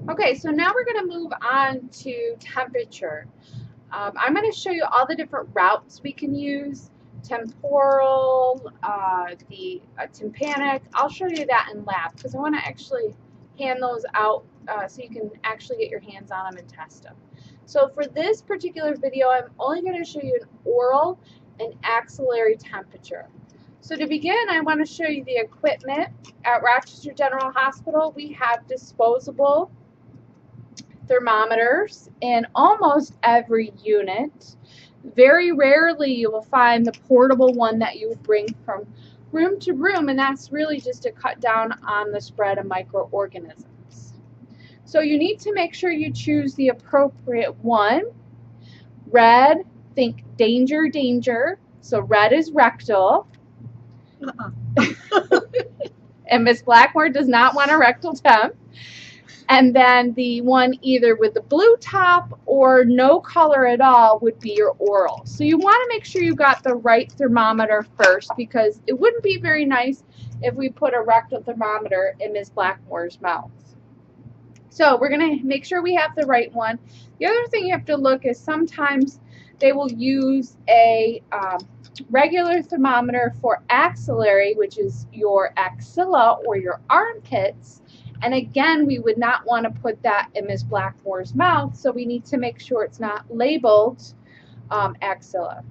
Okay, so now we're going to move on to temperature. I'm going to show you all the different routes we can use. Temporal, the tympanic. I'll show you that in lab because I want to actually hand those out so you can actually get your hands on them and test them. So for this particular video, I'm only going to show you an oral and axillary temperature. So to begin, I want to show you the equipment. At Rochester General Hospital, we have disposable thermometers in almost every unit. Very rarely you will find the portable one that you would bring from room to room, and that's really just to cut down on the spread of microorganisms. So you need to make sure you choose the appropriate one. Red, think danger, danger. So red is rectal. And Miss Blackmore does not want a rectal temp. And then the one either with the blue top or no color at all would be your oral. So you want to make sure you got the right thermometer first, because it wouldn't be very nice if we put a rectal thermometer in Ms. Blackmore's mouth. So we're going to make sure we have the right one. The other thing you have to look is sometimes they will use a regular thermometer for axillary, which is your axilla or your armpits. And again, we would not want to put that in Ms. Blackmore's mouth, so we need to make sure it's not labeled axilla.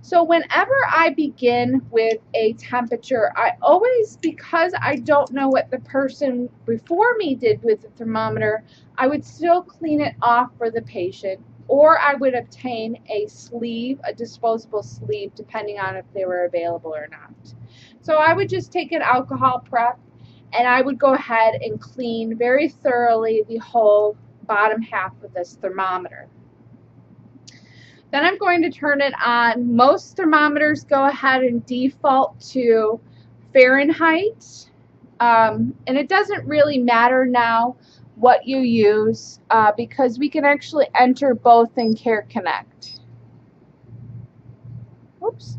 So whenever I begin with a temperature, I always, because I don't know what the person before me did with the thermometer, I would still clean it off for the patient, or I would obtain a sleeve, a disposable sleeve, depending on if they were available or not. So I would just take an alcohol prep, and I would go ahead and clean very thoroughly the whole bottom half of this thermometer. Then I'm going to turn it on. Most thermometers go ahead and default to Fahrenheit. And it doesn't really matter now what you use because we can actually enter both in Care Connect. Oops.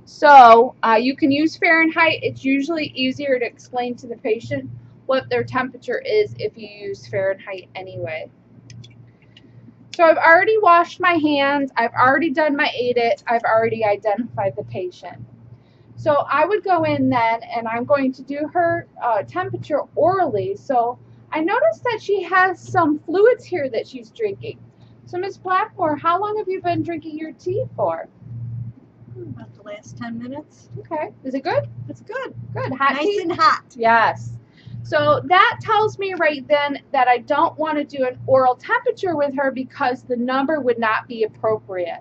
So you can use Fahrenheit. It's usually easier to explain to the patient what their temperature is if you use Fahrenheit anyway. So I've already washed my hands. I've already done my AIDIT. I've already identified the patient. So I would go in then, and I'm going to do her temperature orally. So I noticed that she has some fluids here that she's drinking. So Ms. Blackmore, how long have you been drinking your tea for? About the last 10 minutes. Okay. Is it good? It's good. Good. Hot nice tea? And hot. Yes. So that tells me right then that I don't want to do an oral temperature with her because the number would not be appropriate.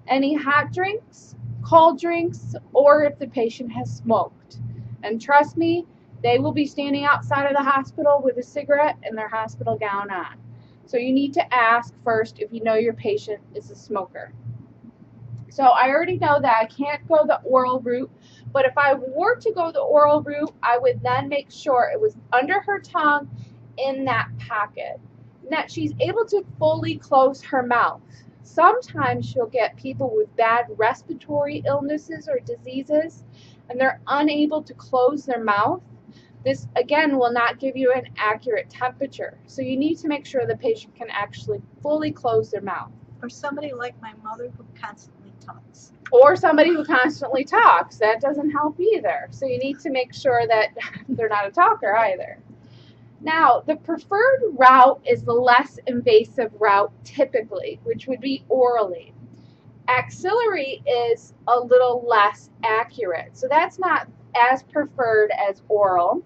Any hot drinks, cold drinks, or if the patient has smoked. And trust me, they will be standing outside of the hospital with a cigarette and their hospital gown on. So you need to ask first if you know your patient is a smoker. So I already know that I can't go the oral route, but if I were to go the oral route, I would then make sure it was under her tongue in that pocket, and that she's able to fully close her mouth. Sometimes she'll get people with bad respiratory illnesses or diseases, and they're unable to close their mouth. This, again, will not give you an accurate temperature. So you need to make sure the patient can actually fully close their mouth. Or somebody like my mother who constantly talks. Or somebody who constantly talks. That doesn't help either. So you need to make sure that they're not a talker either. Now, the preferred route is the less invasive route typically, which would be orally. Axillary is a little less accurate. So that's not as preferred as oral.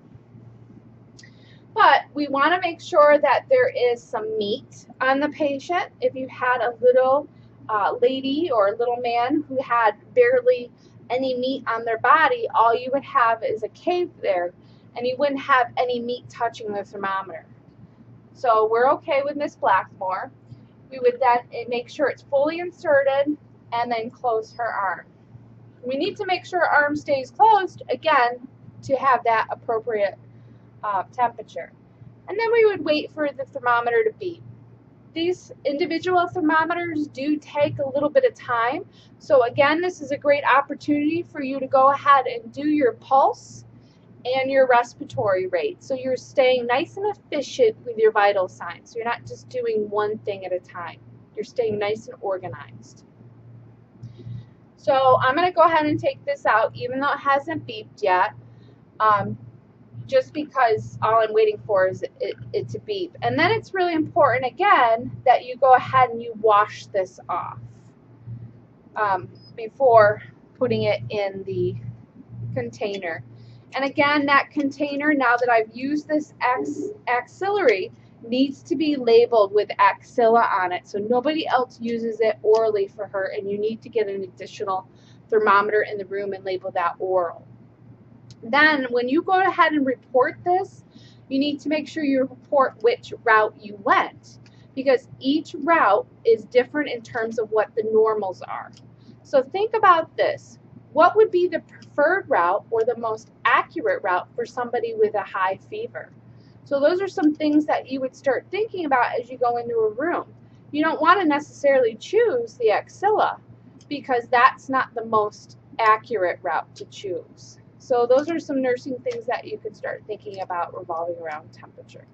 But we want to make sure that there is some meat on the patient. If you had a little lady or a little man who had barely any meat on their body, all you would have is a cave there, and you wouldn't have any meat touching the thermometer. So we're okay with Miss Blackmore. We would then make sure it's fully inserted and then close her arm. We need to make sure our arm stays closed, again, to have that appropriate temperature. And then we would wait for the thermometer to beep. These individual thermometers do take a little bit of time. So again, this is a great opportunity for you to go ahead and do your pulse and your respiratory rate. So you're staying nice and efficient with your vital signs. You're not just doing one thing at a time. You're staying nice and organized. So I'm going to go ahead and take this out, even though it hasn't beeped yet, just because all I'm waiting for is it to beep. And then it's really important, again, that you go ahead and you wash this off before putting it in the container. And again, that container, now that I've used this Axillary, needs to be labeled with Axilla on it, so nobody else uses it orally for her, and you need to get an additional thermometer in the room and label that oral. Then when you go ahead and report this, you need to make sure you report which route you went, because each route is different in terms of what the normals are. So think about this. What would be the preferred route or the most accurate route for somebody with a high fever? So those are some things that you would start thinking about as you go into a room. You don't want to necessarily choose the Axilla because that's not the most accurate route to choose. So those are some nursing things that you could start thinking about revolving around temperature.